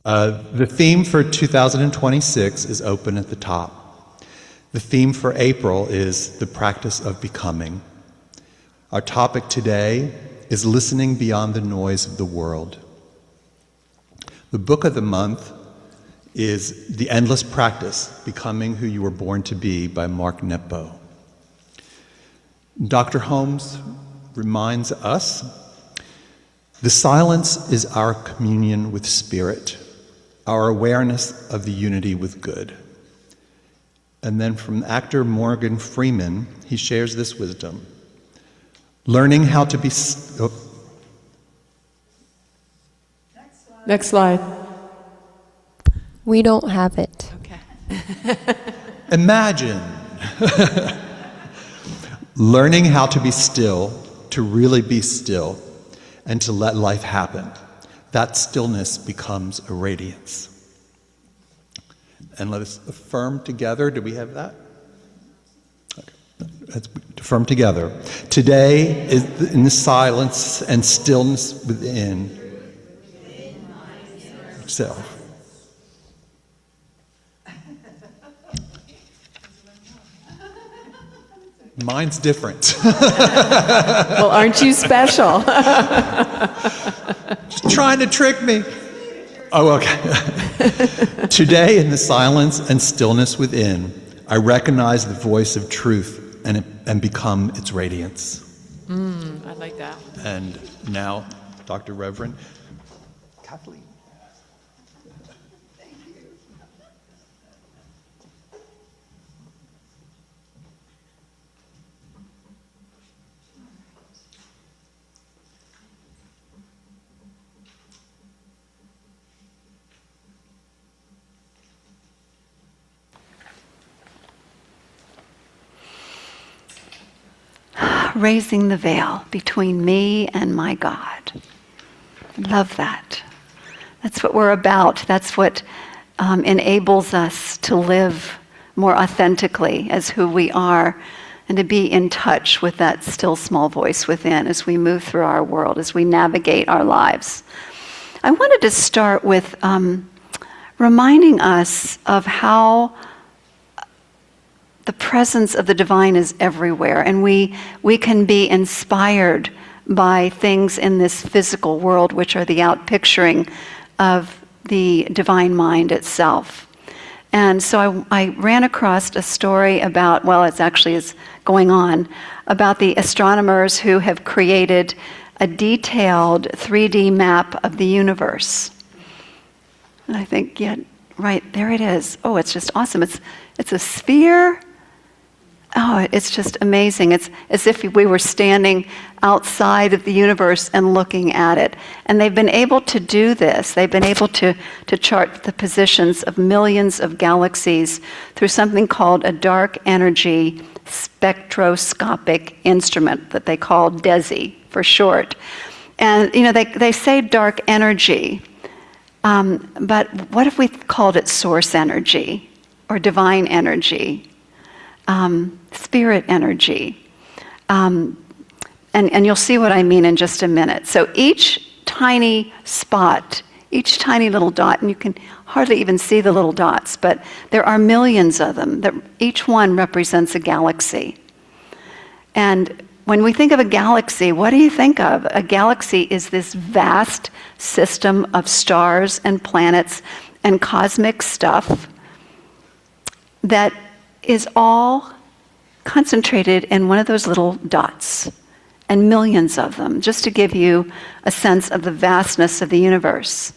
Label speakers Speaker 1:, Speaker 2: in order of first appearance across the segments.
Speaker 1: The theme for 2026 is open at the top. The theme for April is the practice of becoming. Our topic today is listening beyond the noise of the world. The book of the month is The Endless Practice, Becoming Who You Were Born to Be by Mark Nepo. Dr. Holmes reminds us, the silence is our communion with spirit, our awareness of the unity with good. And then from actor Morgan Freeman, he shares this wisdom. Learning how to be...
Speaker 2: Next slide.
Speaker 3: We don't have it.
Speaker 2: Okay.
Speaker 1: Imagine learning how to be still, to really be still, and to let life happen. That stillness becomes a radiance. And let us affirm together. Do we have that? Okay. Let's affirm together. Today is in the silence and stillness within self. Mine's different.
Speaker 2: Well, aren't you special?
Speaker 1: Trying to trick me. Oh, okay. Today, in the silence and stillness within, I recognize the voice of truth and become its radiance.
Speaker 2: I like that.
Speaker 1: And now, Dr. Reverend Kathleen.
Speaker 4: Raising the veil between me and my God. Love that. That's what we're about. That's what enables us to live more authentically as who we are and to be in touch with that still small voice within as we move through our world, as we navigate our lives. I wanted to start with reminding us of how the presence of the divine is everywhere, and we can be inspired by things in this physical world which are the outpicturing of the divine mind itself. And so I ran across a story about, well, it's actually is going on, about the astronomers who have created a detailed 3D map of the universe. And I think, yeah, right, there it is. Oh, it's just awesome. It's a sphere. Oh, it's just amazing. It's as if we were standing outside of the universe and looking at it. And they've been able to do this. They've been able to chart the positions of millions of galaxies through something called a dark energy spectroscopic instrument that they call DESI for short. And, you know, they say dark energy, but what if we called it source energy or divine energy? Spirit energy. And you'll see what I mean in just a minute. So each tiny spot, each tiny little dot, and you can hardly even see the little dots, but there are millions of them, that each one represents a galaxy. And when we think of a galaxy, what do you think of? A galaxy is this vast system of stars and planets and cosmic stuff that is all concentrated in one of those little dots, and millions of them, just to give you a sense of the vastness of the universe.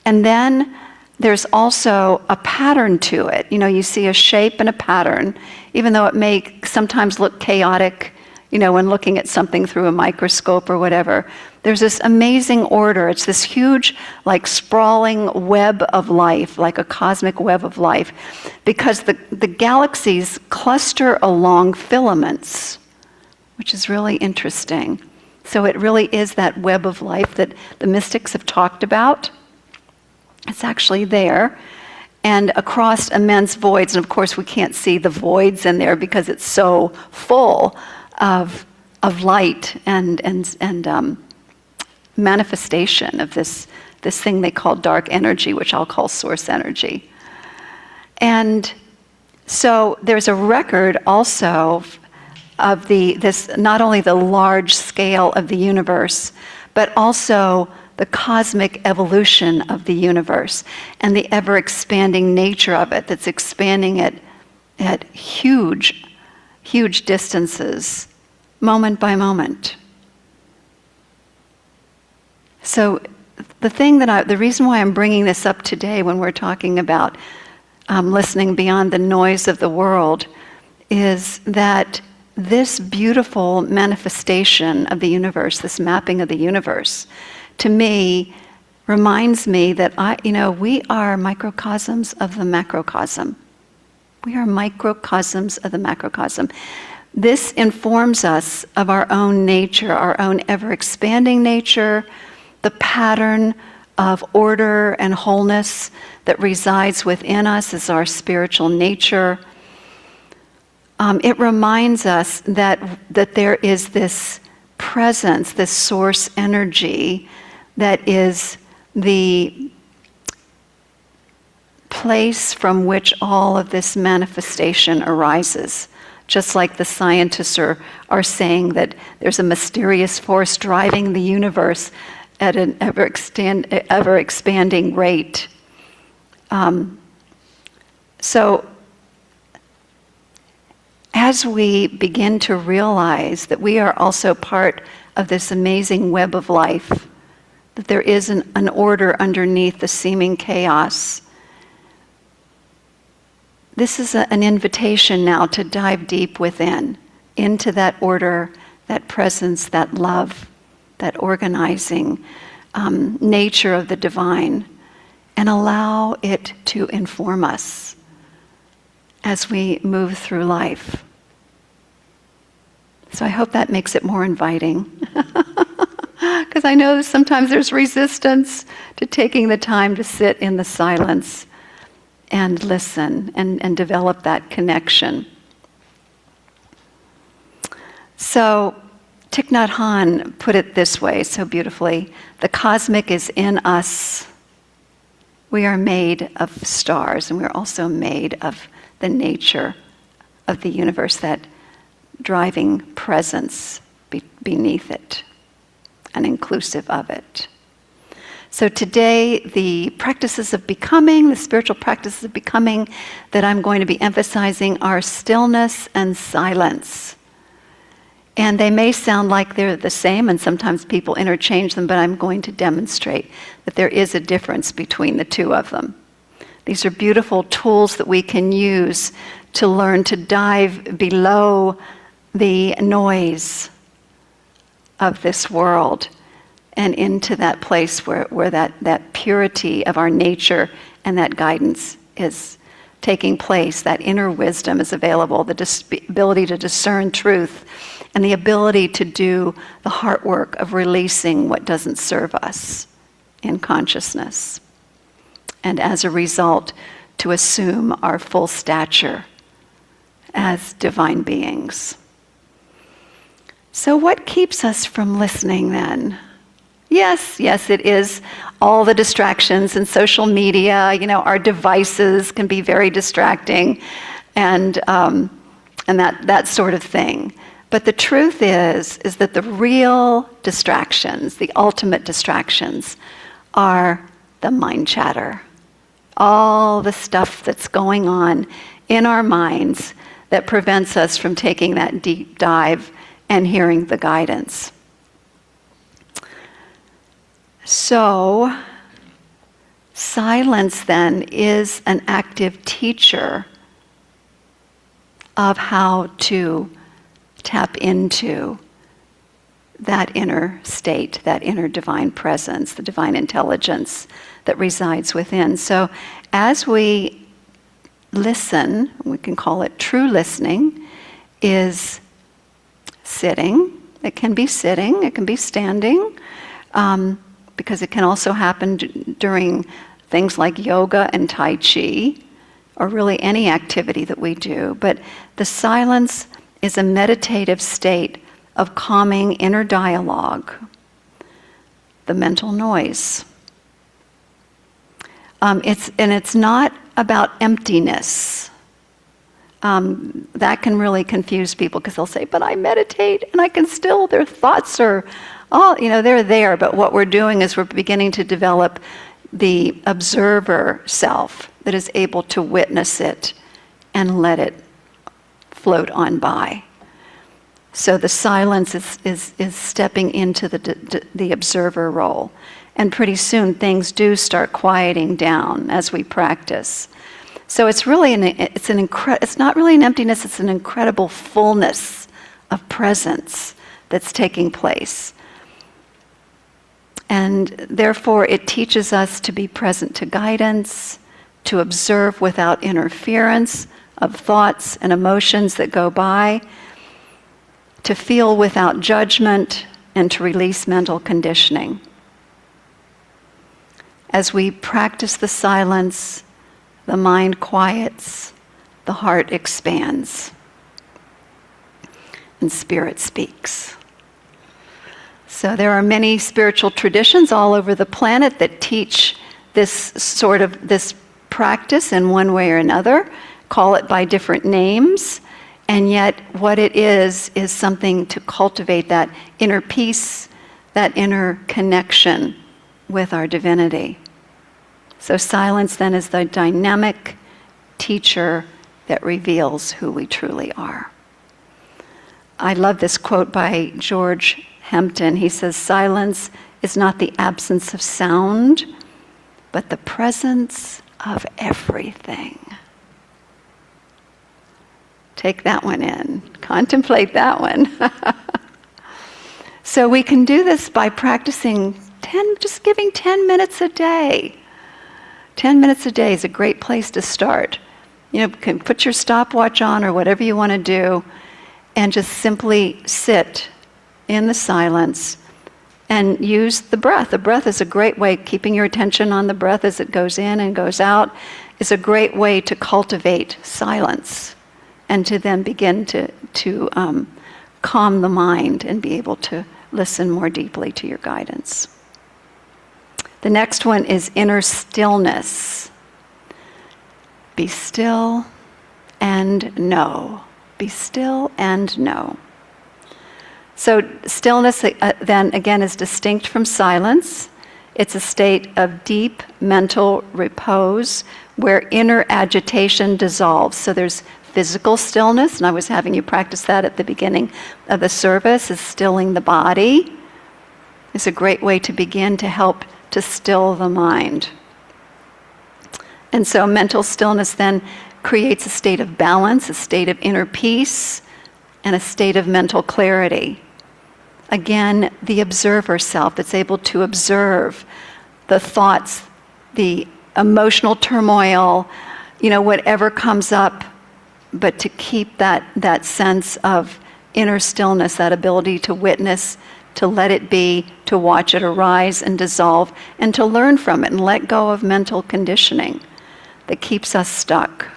Speaker 4: And then there's also a pattern to it. You know, you see a shape and a pattern, even though it may sometimes look chaotic, you know, when looking at something through a microscope or whatever. There's this amazing order. It's this huge, like, sprawling web of life, like a cosmic web of life, because the galaxies cluster along filaments, which is really interesting. So it really is that web of life that the mystics have talked about. It's actually there. And across immense voids, and of course we can't see the voids in there because it's so full of light and manifestation of this this thing they call dark energy, which I'll call source energy. And so there's a record also of this, not only the large scale of the universe, but also the cosmic evolution of the universe and the ever-expanding nature of it, that's expanding it at huge, huge distances, moment by moment. So the reason why I'm bringing this up today when we're talking about listening beyond the noise of the world is that this beautiful manifestation of the universe, this mapping of the universe, to me, reminds me that we are microcosms of the macrocosm. We are microcosms of the macrocosm. This informs us of our own nature, our own ever-expanding nature, the pattern of order and wholeness that resides within us as our spiritual nature. It reminds us that there is this presence, this source energy that is the place from which all of this manifestation arises. Just like the scientists are saying that there's a mysterious force driving the universe at an ever-expanding rate. So as we begin to realize that we are also part of this amazing web of life, that there is an order underneath the seeming chaos, this is an invitation now to dive deep within, into that order, that presence, that love, that organizing nature of the divine, and allow it to inform us as we move through life. So I hope that makes it more inviting. Because I know sometimes there's resistance to taking the time to sit in the silence and listen and develop that connection. So Thich Nhat Hanh put it this way so beautifully: the cosmic is in us. We are made of stars, and we're also made of the nature of the universe, that driving presence beneath it and inclusive of it. So today, the practices of becoming, the spiritual practices of becoming that I'm going to be emphasizing are stillness and silence. And they may sound like they're the same, and sometimes people interchange them, but I'm going to demonstrate that there is a difference between the two of them. These are beautiful tools that we can use to learn to dive below the noise of this world and into that place where that purity of our nature and that guidance is taking place. That inner wisdom is available, the ability to discern truth, and the ability to do the heart work of releasing what doesn't serve us in consciousness. And as a result, to assume our full stature as divine beings. So what keeps us from listening then? Yes, it is all the distractions and social media. Our devices can be very distracting, and that sort of thing. But the truth is that the real distractions, the ultimate distractions, are the mind chatter. All the stuff that's going on in our minds that prevents us from taking that deep dive and hearing the guidance. So, silence then is an active teacher of how to tap into that inner state, that inner divine presence, the divine intelligence that resides within. So, as we listen, we can call it true listening, is sitting. It can be sitting, it can be standing, because it can also happen during things like yoga and Tai Chi, or really any activity that we do. But the silence is a meditative state of calming inner dialogue, the mental noise. It's not about emptiness. That can really confuse people because they'll say, but I meditate and I can still, their thoughts are all, they're there. But what we're doing is we're beginning to develop the observer self that is able to witness it and let it float on by. So the silence is stepping into the observer role. And pretty soon things do start quieting down as we practice. So it's really it's not really an emptiness, it's an incredible fullness of presence that's taking place. And therefore it teaches us to be present to guidance, to observe without interference of thoughts and emotions that go by, to feel without judgment, and to release mental conditioning. As we practice the silence, the mind quiets, the heart expands, and spirit speaks. So there are many spiritual traditions all over the planet that teach this practice in one way or another, call it by different names, and yet what it is something to cultivate that inner peace, that inner connection with our divinity. So silence then is the dynamic teacher that reveals who we truly are. I love this quote by George Hampton. He says, silence is not the absence of sound, but the presence of everything. Take that one in. Contemplate that one. So we can do this by practicing just giving 10 minutes a day. 10 minutes a day is a great place to start. You can put your stopwatch on or whatever you want to do and just simply sit in the silence and use the breath. The breath is a great way, keeping your attention on the breath as it goes in and goes out is a great way to cultivate silence and to then begin to calm the mind and be able to listen more deeply to your guidance. The next one is inner stillness. Be still and know. Be still and know. So stillness then again is distinct from silence. It's a state of deep mental repose where inner agitation dissolves. So there's physical stillness, and I was having you practice that at the beginning of the service, is stilling the body. It's a great way to begin to help to still the mind. And so mental stillness then creates a state of balance, a state of inner peace, and a state of mental clarity. Again, the observer self that's able to observe the thoughts, the emotional turmoil, whatever comes up, but to keep that sense of inner stillness, that ability to witness, to let it be, to watch it arise and dissolve, and to learn from it and let go of mental conditioning that keeps us stuck.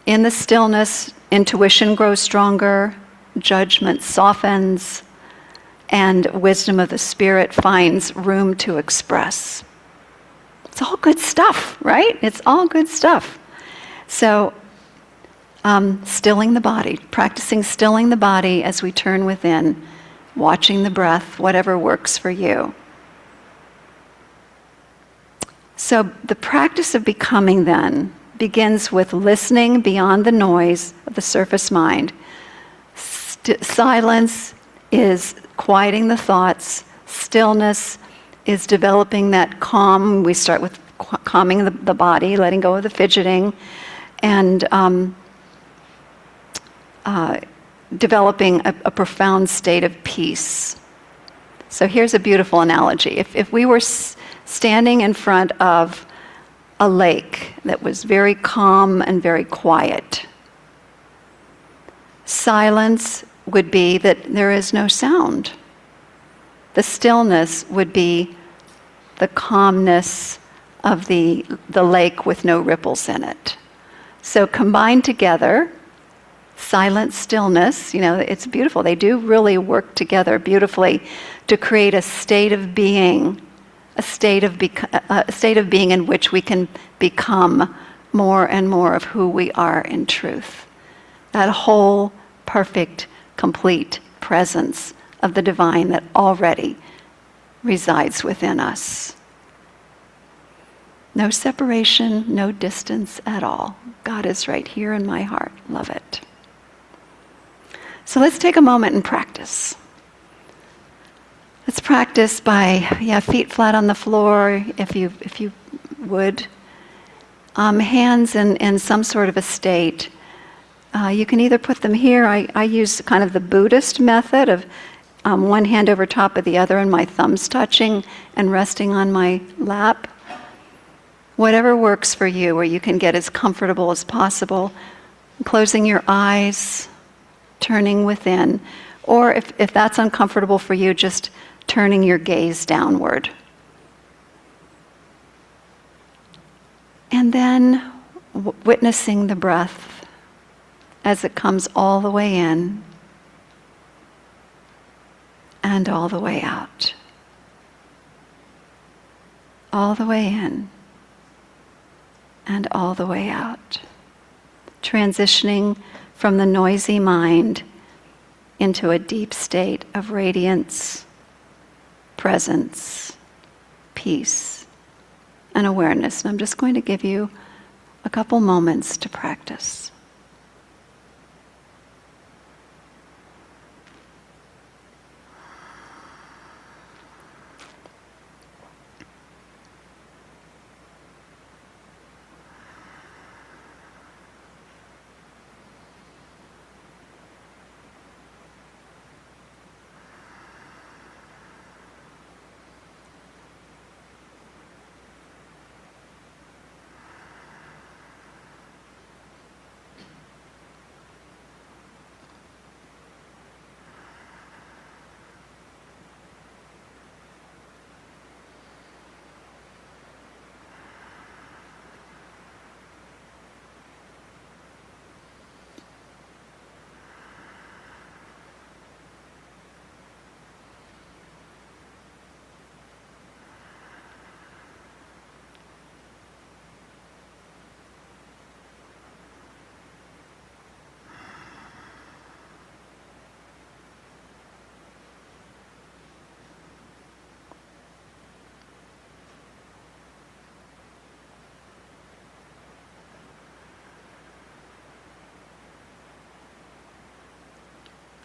Speaker 4: In the stillness, intuition grows stronger, judgment softens, and wisdom of the spirit finds room to express. It's all good stuff, right? It's all good stuff. So, stilling the body, practicing stilling the body as we turn within, watching the breath, whatever works for you. So the practice of becoming then begins with listening beyond the noise of the surface mind. Silence is quieting the thoughts. Stillness is developing that calm. We start with calming the body, letting go of the fidgeting, and developing a profound state of peace. So here's a beautiful analogy. If we were standing in front of a lake that was very calm and very quiet, silence would be that there is no sound. The stillness would be the calmness of the lake with no ripples in it. So combined together, silent stillness, it's beautiful. They do really work together beautifully to create a state of being, a state of being in which we can become more and more of who we are in truth. That whole, perfect, complete presence of the divine that already resides within us. No separation, no distance at all. God is right here in my heart. Love it. So let's take a moment and practice. Let's practice by, feet flat on the floor, if you would. Hands in some sort of a state. You can either put them here. I use kind of the Buddhist method of one hand over top of the other and my thumbs touching and resting on my lap. Whatever works for you, where you can get as comfortable as possible. Closing your eyes, turning within. Or if that's uncomfortable for you, just turning your gaze downward. And then witnessing the breath as it comes all the way in and all the way out. All the way in and all the way out. Transitioning from the noisy mind into a deep state of radiance, presence, peace, and awareness. And I'm just going to give you a couple moments to practice.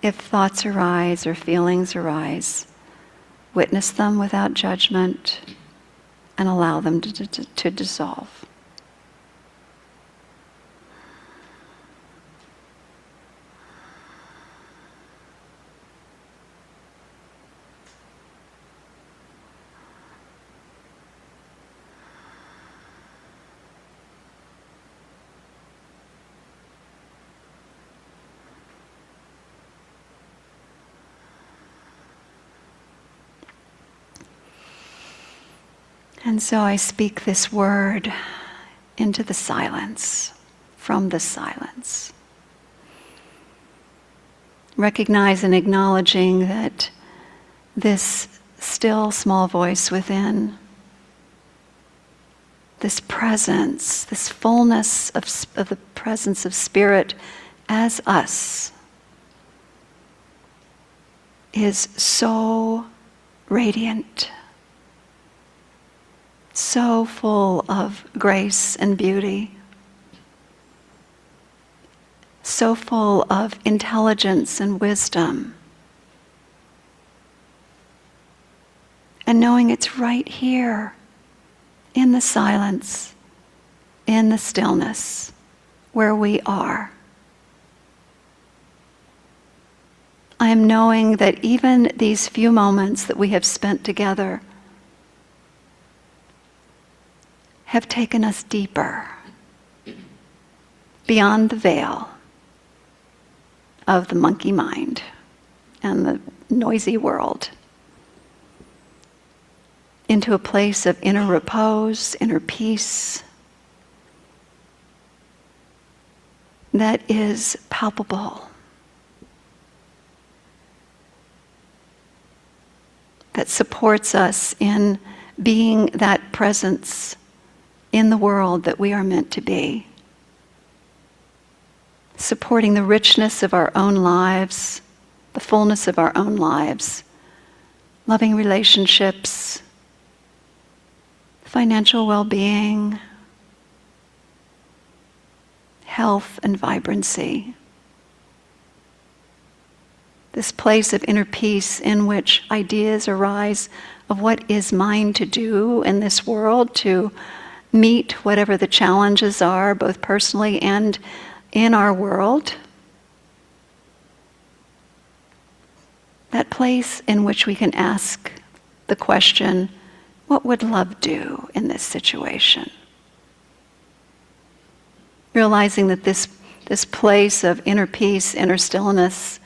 Speaker 4: If thoughts arise or feelings arise, witness them without judgment and allow them to dissolve. And so I speak this word into the silence, from the silence. Recognize and acknowledging that this still small voice within, this presence, this fullness of the presence of Spirit as us, is so radiant, so full of grace and beauty, so full of intelligence and wisdom. And knowing it's right here, in the silence, in the stillness, where we are. I am knowing that even these few moments that we have spent together have taken us deeper, beyond the veil of the monkey mind and the noisy world, into a place of inner repose, inner peace that is palpable, that supports us in being that presence in the world that we are meant to be. Supporting the richness of our own lives, the fullness of our own lives, loving relationships, financial well-being, health and vibrancy. This place of inner peace in which ideas arise of what is mine to do in this world to meet whatever the challenges are, both personally and in our world. That place in which we can ask the question, what would love do in this situation? Realizing that this place of inner peace, inner stillness,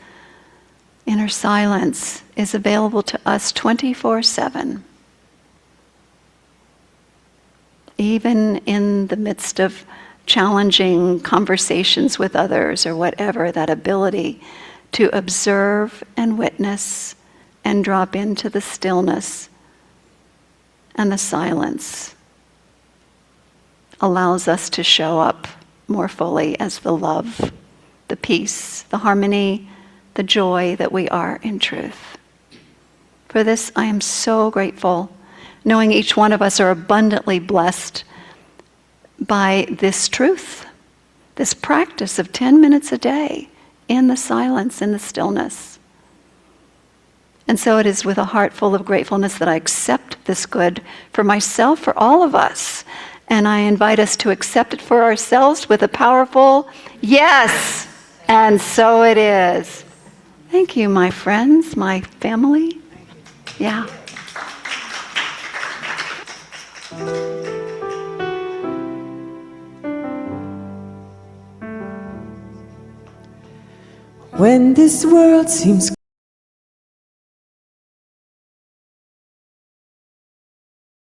Speaker 4: inner silence is available to us 24/7. Even in the midst of challenging conversations with others or whatever, that ability to observe and witness and drop into the stillness and the silence allows us to show up more fully as the love, the peace, the harmony, the joy that we are in truth. For this, I am so grateful, knowing each one of us are abundantly blessed by this truth, this practice of 10 minutes a day in the silence, in the stillness. And so it is with a heart full of gratefulness that I accept this good for myself, for all of us. And I invite us to accept it for ourselves with a powerful yes. And so it is. Thank you, my friends, my family. Yeah.
Speaker 5: When this world seems